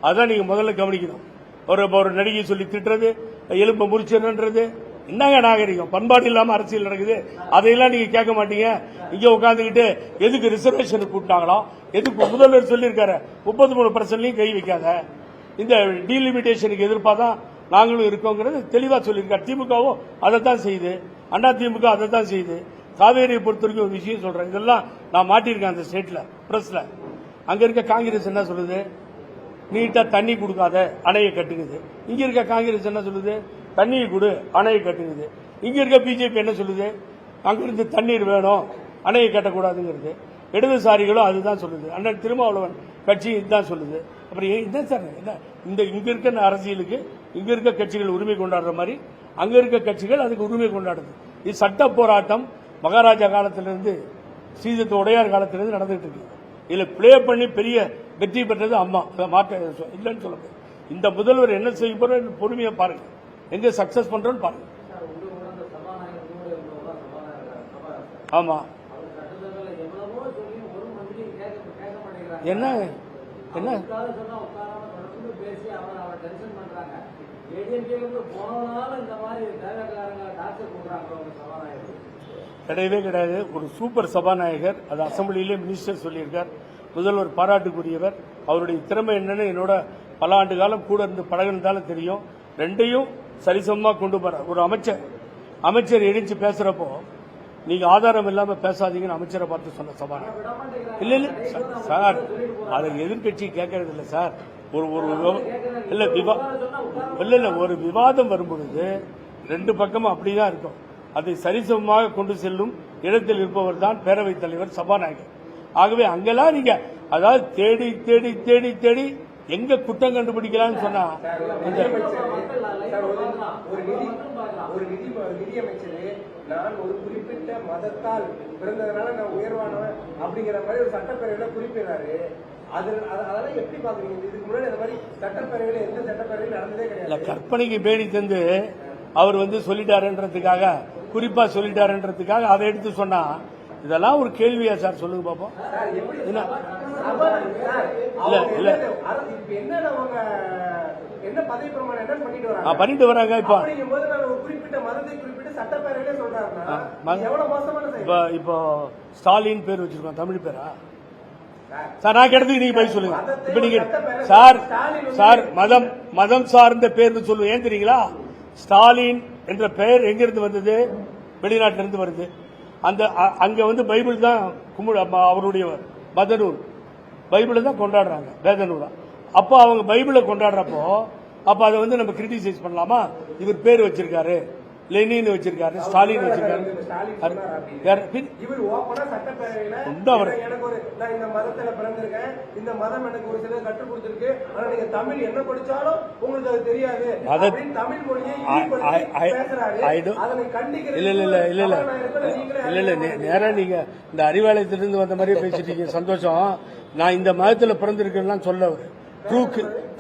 அதான் நீங்க முதல்ல கவனிக்கணும். ஒரு நடிகை சொல்லி திட்டுறது, எலும்ப முறிச்சுன்றது என்னங்க நாகரிகம்? பண்பாடு இல்லாம அரசியல் நடக்குது. அதையெல்லாம் நீங்க கேட்க மாட்டீங்க. இங்க உட்காந்துக்கிட்டு எதுக்கு ரிசர்வேஷன் கூப்பிட்டாங்களோ, எதுக்கு முதல்வர் சொல்லியிருக்காரு 33% கை வைக்காத, இந்த டீலிமிட்டேஷனுக்கு எதிர்ப்பாதான் நாங்களும் இருக்கோங்கிறது தெளிவா சொல்லியிருக்காரு. திமுகவும் அதைத்தான் செய்யுது, அண்ணா திமுக அதைத்தான் செய்யுது. காவேரியை பொறுத்த வரைக்கும் ஒரு விஷயம் சொல்றேன், இதெல்லாம் நான் மாட்டியிருக்கேன் அந்த ஸ்டேட்ல பிரஸ்ல. அங்க இருக்க காங்கிரஸ் என்ன சொல்லுது? நீட்டா தண்ணி கொடுக்காத அணையை கட்டுங்குது. இங்க இருக்க காங்கிரஸ் என்ன சொல்லுது? தண்ணியை கொடு அணையை கட்டுங்குது. இங்க இருக்க பிஜேபி என்ன சொல்லுது? அங்கிருந்து தண்ணீர் வேணும் அணையை கட்டக்கூடாதுங்கிறது. இடதுசாரிகளும் அதுதான் சொல்லுது. அண்ணன் திருமாவளவன் கட்சி இதுதான் சொல்லுது. அப்புறம் என்ன சார் இந்த இங்க இருக்க அரசியலுக்கு இங்க இருக்க கட்சிகள் உரிமை கொண்டாடுற மாதிரி அங்க இருக்க கட்சிகள் அதுக்கு உரிமை கொண்டாடுது. இது சட்ட போராட்டம் மகாராஜா காலத்திலிருந்து ஸ்ரீதத்த உடையார் காலத்திலிருந்து நடந்துட்டு இருக்கு. இதுல பிளே பண்ணி பெரிய வெற்றி பெற்றது அம்மா. மாற்ற இல்லைன்னு சொல்ல முடியாது. இந்த முதல்வர் என்ன செய்ய போற பொறுமையா பாருங்க, எங்க சக்சஸ் பண்றோம்னு பாருங்க. ஆமா, என்ன என்ன கிடையவே கிடையாது. ஒரு சூப்பர் சபாநாயகர், அது அசம்பிளியிலே மினிஸ்டர் சொல்லியிருக்கார். முதல்வர் பாராட்டுக்குரியவர். அவருடைய திறமை என்னன்னு என்னோட பல ஆண்டு காலம் கூட இருந்து பழகினதால தெரியும். ரெண்டையும் சரிசமமா கொண்டு போற ஒரு அமைச்சர் எழுந்து பேசுறப்போ நீங்க ஆதாரம் இல்லாம பேசாதீங்கன்னு அமைச்சரை பார்த்து சொன்ன சபாநாயகர். இல்ல இல்ல சார், அதை எதிர்கட்சி கேட்கறது இல்ல சார். ஒரு விவாதம் வரும்பொழுது ரெண்டு பக்கமும் அப்படிதான் இருக்கும். அதை சரிசமமாக கொண்டு செல்லும் இடத்தில் இருப்பவர் தான் பேரவைத் தலைவர், சபாநாயகர். ஆகவே அங்கெல்லாம் நீங்க அதாவது தேடி தேடி தேடி தேடி எங்க குற்றம் கண்டுபிடிக்கலாம்னு சொன்னா ஒரு நிதியமைச்சர் நான் ஒரு குறிப்பிட்ட மதத்தால் பிறந்ததுனால நான் உயர்வானவன் அப்படிங்கிற மாதிரி ஒரு சட்டப்பேரவையில குறிப்பிடாரு. அதெல்லாம் எப்படி பாக்குறீங்க? இதுக்கு முன்னாடி அந்த மாதிரி சட்டப்பேரவையில எந்த சட்டப்பேரவையில் நடந்ததே கிடையாது. கற்பனைக்கு பேடி தந்து அவர் சொல்லிட்டாருன்றதுக்காக, குறிப்பா சொல்லிட்டாருன்றதுக்காக அதை எடுத்து சொன்னா இதெல்லாம் ஒரு கேள்வியா சார்? சொல்லுங்க பாப்போம். பண்ணிட்டு வராங்க. இப்போ ஸ்டாலின் பேர் வச்சிருக்கோம், தமிழ் பேரா சார்? நான் கேட்டதுக்கு நீங்க பதில் சொல்லுங்க. இப்ப நீங்க சார் மதம் சார்ந்த பேர் சொல்லுங்க. ஏன் தெரியுங்களா? ஸ்டாலின் என்ற பெயர் எங்கிருந்து வந்தது? வெளிநாட்டில இருந்து வருது. அங்க பைபிள் தான் அவருடைய மத நூல், பைபிளை தான் கொண்டாடுறாங்க, வேத நூலா. அப்போ அவங்க பைபிளை கொண்டாடுறப்போ அப்ப அதை நம்ம கிரிட்டிசைஸ் பண்ணலாமா? இவர் பேர் வச்சிருக்காரு, லெனின் வச்சிருக்காரு, ஸ்டாலின் வச்சிருக்காரு. இவர் ஓப்பனா சட்டப்பேரவையில எனக்கு ஒரு நான் இந்த மதத்துல பிறந்திருக்கேன், இந்த மதம் எனக்கு ஒரு சிலர் கற்றுக் கொடுத்திருக்கு, ஆனா நீங்க தமிழ் என்ன படிச்சாலும் உங்களுக்கு அது தெரியாது அப்படின்னு தமிழ் மொழியை பேசுறாரு. அதனை கண்டிக்கிறது இல்ல நேரா நீங்க இந்த அறிவாலயத்திலிருந்து வந்த மாதிரியே பேசிட்டீங்க. சந்தோஷம். நான் இந்த மதத்துல பிறந்திருக்கேன்னு சொல்ல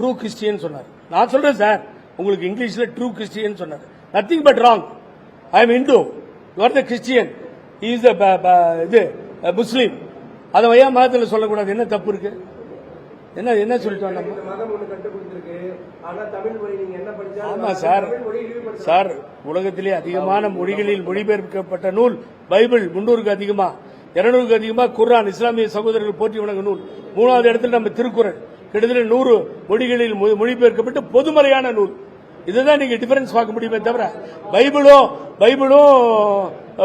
ட்ரூ கிறிஸ்டியன் சொன்னார். நான் சொல்றேன் சார், உங்களுக்கு இங்கிலீஷ்ல ட்ரூ கிறிஸ்டியன் சொன்னார். Nothing but wrong. I am Hindu, you are the Christian, he is இது முஸ்லீம். அதை வையா மதத்தில் சொல்லக்கூடாது. என்ன தப்பு இருக்கு? என்ன சொல்லிட்டோம் நம்ம? ஆமா சார். சார், உலகத்திலே அதிகமான மொழிகளில் மொழிபெயர்க்கப்பட்ட நூல் பைபிள். 300க்கு அதிகமா, 200க்கு அதிகமா குர்ஆன், இஸ்லாமிய சகோதரர்கள் போற்றி வணங்கும் நூல். 3வது இடத்துல நம்ம திருக்குறள். கிட்டத்தட்ட 100 மொழிகளில் மொழிபெயர்க்கப்பட்ட பொதுமறையான நூல். இதுதான் நீங்க டிஃபரன்ஸ் பார்க்க முடியுமே தவிர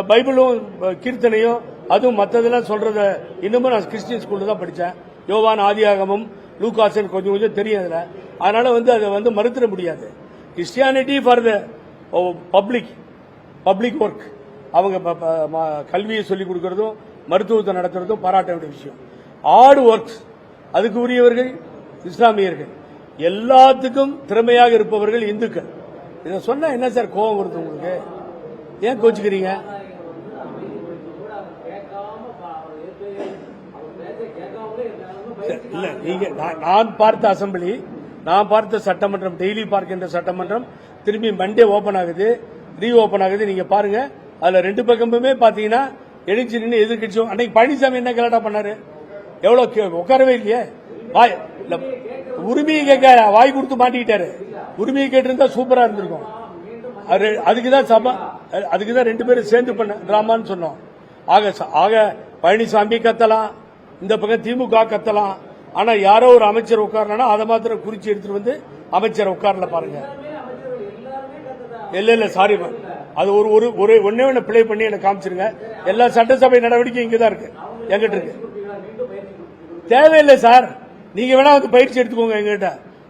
பைபிளும் கீர்த்தனையும் அதுவும் மற்றதெல்லாம் சொல்றத இன்னமும் நான் கிறிஸ்டியன் ஸ்கூல்ல தான் படித்தேன். யோவான், ஆதியாகமம், லூகாசன் கொஞ்சம் தெரியும் அதுல. அதனால அதை மறுத்திட முடியாது. Christianity for the public work. அவங்க கல்வியை சொல்லிக் கொடுக்கறதும் மருத்துவத்தை நடத்துறதும் பாராட்ட வேண்டிய விஷயம். ஆர்ட் ஒர்க்ஸ் அதுக்கு உரியவர்கள் இஸ்லாமியர்கள். எல்லாத்துக்கும் திறமையாக இருப்பவர்கள் இந்துக்கள். இதை சொன்னா என்ன சார் கோபம் வருது உங்களுக்கு? ஏன் கோச்சுக்கிறீங்க? இல்ல, நீங்க நான் பார்த்த அசம்பிளி, நான் பார்த்த சட்டமன்றம், டெய்லி பார்க்கின்ற சட்டமன்றம் திரும்பி மண்டே ஓபன் ஆகுது, ரீ ஓபன் ஆகுது. நீங்க பாருங்க, அதுல 2 பக்கமுமே பாத்தீங்கன்னா எழுச்சி நின்று எதிர்கட்சியும். அன்னைக்கு பழனிசாமி என்ன கலாட்டா பண்ணாரு? எவ்வளவு உட்காரவே இல்லையே. உரிமையை கேட்க வாய் கொடுத்து மாட்டிக்கிட்டாரு. உரிமையை கேட்டிருந்தா சூப்பரா இருந்திருக்கும். அதுக்குதான் 2 பேரும் சேர்ந்து பண்ண டிராமான்னு சொன்னோம். ஆக பழனிசாமி கத்தலாம், இந்த பக்கம் திமுக கத்தலாம். ஆனா யாரோ ஒரு அமைச்சர் உட்காரலன்னா அதை மாத்திரம் குறிச்சு எடுத்துட்டு வந்து அமைச்சர் உட்காரல பாருங்க. இல்ல சாரி, அது ஒன்னே பிளே பண்ணி எனக்கு காமிச்சிருங்க. எல்லா சட்டசபை நடவடிக்கையும் இங்கதான் இருக்கு, எங்கிட்ட இருக்கு. தேவையில்லை சார், நீங்க வேணா வந்து பயிற்சி எடுத்துக்கோங்க எங்கிட்ட.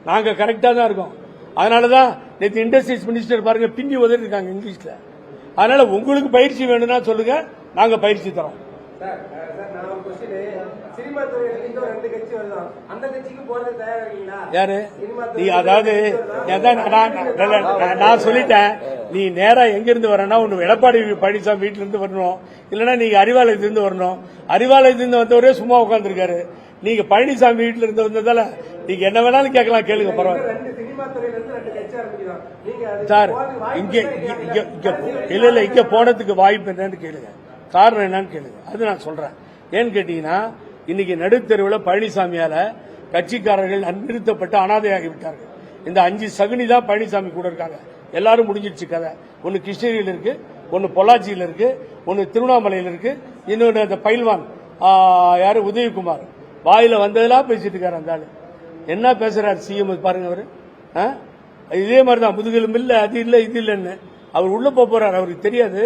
நாங்க கரெக்டா தான் இருக்கோம். அதனாலதான் நேற்று இண்டஸ்ட்ரீஸ் மினிஸ்டர் பாருங்க பின்னி உதவி இருக்காங்க இங்கிலீஷ்ல. அதனால உங்களுக்கு பயிற்சி வேணும்னா சொல்லுங்க, நாங்க பயிற்சி தரோம். யாரு நீ? அதாவது நான் சொல்லிட்டேன், நீ நேரா எங்க இருந்து வரனா ஒன்னு எடப்பாடி பழனிசாமி வீட்டுல இருந்து வரணும், இல்லன்னா நீங்க அறிவாலயத்திலிருந்து வரணும். அறிவாலயத்திலிருந்து வந்தவரே சும்மா உட்கார்ந்துருக்காரு. நீங்க பழனிசாமி வீட்டுல இருந்து வந்ததால நீங்க என்ன வேணாலும் கேட்கலாம், கேளுங்க, பரவாயில்ல சார். இங்க போனதுக்கு வாய்ப்பு என்னன்னு கேளுங்க, காரணம் என்னன்னு கேளுங்க. அது நான் சொல்றேன். ஏன்னு கேட்டீங்கன்னா, இன்னைக்கு நடுத்தெருவில் பழனிசாமியால கட்சிக்காரர்கள் நிறுத்தப்பட்டு அனாதையாகி விட்டார்கள். இந்த 5 சகுனி தான் பழனிசாமி கூட இருக்காங்க. எல்லாரும் முடிஞ்சிருச்சு கதை. ஒன்னு கிருஷ்ணகிரியில் இருக்கு, ஒன்னு பொள்ளாச்சியில் இருக்கு, ஒன்னு திருவண்ணாமலையில் இருக்கு, இன்னொன்னு அந்த பயில்வான் யாரு உதயகுமார் வாயில வந்ததெல்லாம் பேசிட்டு இருக்காரு. அந்த ஆளு என்ன பேசுறாரு சிஎம் பாருங்க. அவரு இதே மாதிரிதான் முதுகெலும் இல்ல, அது இல்ல, இது இல்லன்னு அவர் உள்ள போறாரு. அவருக்கு தெரியாது.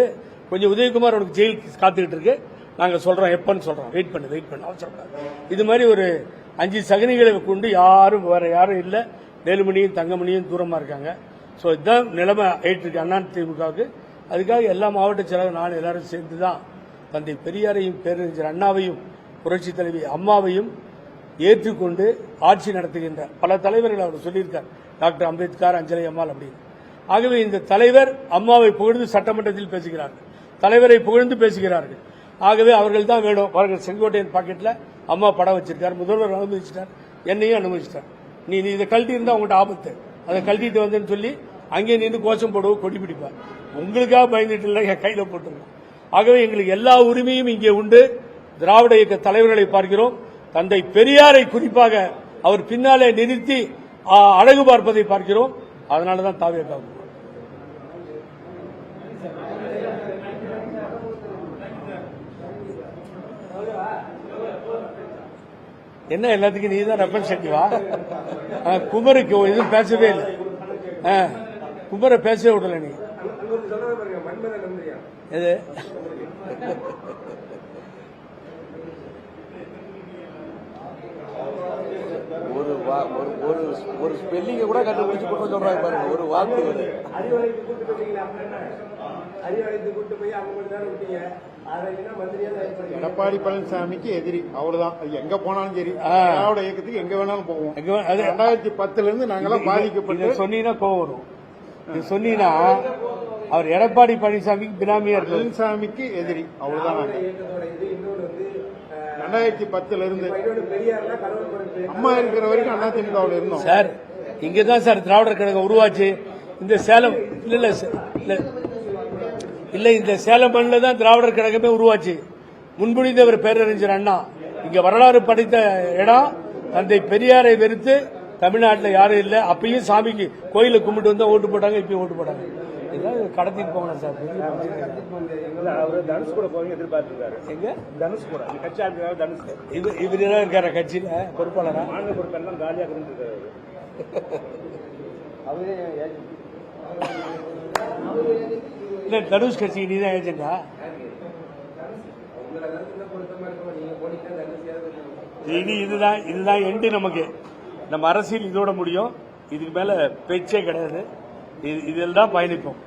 கொஞ்சம் உதயகுமார் அவருக்கு ஜெயில் காத்துக்கிட்டு இருக்கு. நாங்க சொல்றோம், எப்பன்னு சொல்றோம், வெயிட் பண்ணு அவசரப்படாது. இது மாதிரி ஒரு 5 சகனிகளை கொண்டு யாரும் வேற யாரும் இல்ல. வேலுமணியும் தங்கமணியும் தூரமா இருக்காங்க. சோ இதுதான் நிலைமை ஆயிட்டு இருக்கு அண்ணா திமுகவுக்கு. அதுக்காக எல்லா மாவட்ட செயலரும் நான் எல்லாரும் சேர்ந்துதான் தந்தை பெரியாரையும் பேரறிஞர் அண்ணாவையும் புரட்சி தலைவி அம்மாவையும் ஏற்றுக்கொண்டு ஆட்சி நடத்துகின்ற பல தலைவர்கள் அவர் சொல்லியிருக்கார். டாக்டர் அம்பேத்கர், அஞ்சலி அம்மாள் அப்படின்னு. ஆகவே இந்த தலைவர் அம்மாவை புகழ்ந்து சட்டமன்றத்தில் பேசுகிறார்கள், தலைவரை புகழ்ந்து பேசுகிறார்கள். ஆகவே அவர்கள் தான் வேணும். பாருங்கள், செங்கோட்டையன் பாக்கெட்ல அம்மா படம் வச்சிருக்காரு, முதல்வர் அனுமதிச்சிட்டார், என்னையும் அனுமதிச்சிட்டார். நீ இதை கழட்டி இருந்தா உங்கள்கிட்ட ஆபத்து, அதை கழட்டிட்டு வந்தேன்னு சொல்லி அங்கே நின்று கோஷம் போடுவோம், கொடி பிடிப்பார். உங்களுக்காக பயந்துட்டு இல்லை, என் கையில போட்டுருக்கோம். ஆகவே எங்களுக்கு எல்லா உரிமையும் இங்கே உண்டு. திராவிட இயக்க தலைவர்களை பார்க்கிறோம். தந்தை பெரியாரை குறிப்பாக அவர் பின்னாலே நிறுத்தி அழகு பார்ப்பதை பார்க்கிறோம். அதனாலதான் தாவேக்காக என்ன எல்லாத்துக்கும் நீ தான் ரெப்ரசன்டேட்டிவா? குமருக்கு எதுவும் பேசவே இல்லை. குமரை பேசவே விடல நீ. எது ஒரு ஒரு ஸ்பெல்லிங்க கூட கண்டுபிடிச்சு கொடுக்க சொல்றாங்க பாருங்க, ஒரு வாக்கு வருது. அறிவாலயத்துக்கு கூட்டு போயிட்டீங்களா? அறிவாலயத்துக்கு கூட்டு போய் அவங்க மட்டும் தான் விட்டீங்க. அதை என்ன மந்திரியா தான் ஏற்படுத்தி எடப்பாடி பழனிசாமிக்கு எதிரி, அவ்வளவுதான். அது எங்க போனாலும் சரி, திராவிட இயக்கத்துக்கு எங்க வேணாலும் போவோம். 2010 இருந்து நாங்கெல்லாம் பாதிக்கப்பட்டு சொன்னீங்கன்னா கோவம் வரும். இது சொன்னீங்கன்னா அவர் எடப்பாடி பழனிசாமிக்கு பினாமியா இருக்கு. பழனிசாமிக்கு எதிரி, அவ்வளவுதான். நாங்க இயக்கத்தோட இது இன்னொன்று வந்து 2010 இருந்து இன்னொன்று பெரியார்னா கடவுள் பொறுப்பு. அம்மா இருக்கிற வரைக்கும் அதிமுகவில் இருந்தோம் சார் இங்கதான் சார் திராவிடர் கழகம் உருவாச்சு. இந்த சேலம் இல்ல இந்த சேலம் மண்ணில் தான் திராவிடர் கழகமே உருவாச்சு. முன்மொழிந்தவர் பேரறிஞர் அண்ணா. இங்க வரலாறு படித்த இடம். தந்தை பெரியாரை வெறுத்து தமிழ்நாட்டில் யாரும் இல்லை. அப்பயும் சாமிக்கு கோயிலை கும்பிட்டு வந்தா ஓட்டு போட்டாங்க, இப்பயும் ஓட்டு போட்டாங்க. ஏதாவது கடத்திட்டு போகணும் சார். அவர் தனுஷ் கூட போய் எதிர்பார்த்திருக்காரு. எங்க தனுஷ் கூட கட்சி ஆளுநர் தனுஷ் இவர் தான் இருக்கார கட்சியில பொறுப்பாளரா? மாநில பொறுப்பெல்லாம் காலியாக இருந்திருக்காரு. இல்ல தனுஷ் கட்சி நீதான் ஏஜெண்டா? இனி இதுதான் எண்டு. நமக்கு நம்ம அரசியல் இதோட முடியும். இதுக்கு மேல பேச்சே கிடையாது. இதில் தான் பயணிப்போம்.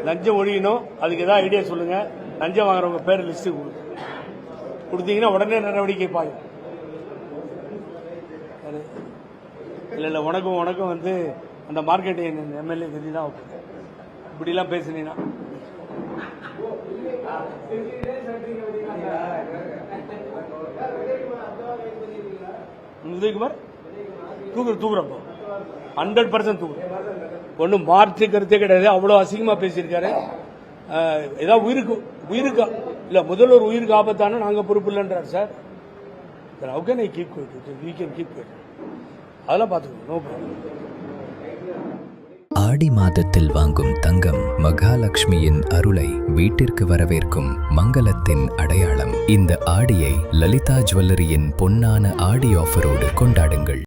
லஞ்சம் ஒழியணும். அதுக்கு ஏதாவது ஐடியா சொல்லுங்க. லஞ்சம் வாங்குறவங்க பேர் லிஸ்ட் கொடுத்தீங்கன்னா உடனே நடவடிக்கை பாயும். இல்ல உனக்கும் வந்து அந்த மார்க்கெட்டிங் எம்எல்ஏ கதி தான் இப்படிலாம் பேசுனீங்கன்னா உதயகுமார் தூக்குறப்போ 100% தூக்குறோம். ஒன்றும் மாற்று கருத்தே கிடையாது. அவ்வளோ அசிங்கமா பேசியிருக்காரு. ஏதாவது உயிருக்கு இல்ல முதல்வர் உயிருக்கு ஆபத்தான நாங்க பொறுப்பு இல்லைன்றார் sir. How can I keep quiet? We can keep quiet. அதெல்லாம் பார்த்துக்கணும். No problem. ஆடி மாதத்தில் வாங்கும் தங்கம் மகாலட்சுமியின் அருளை வீட்டிற்கு வரவேற்கும் மங்களத்தின் அடையாளம். இந்த ஆடியை லலிதா ஜுவல்லரியின் பொன்னான ஆடி ஆஃபரோடு கொண்டாடுங்கள்.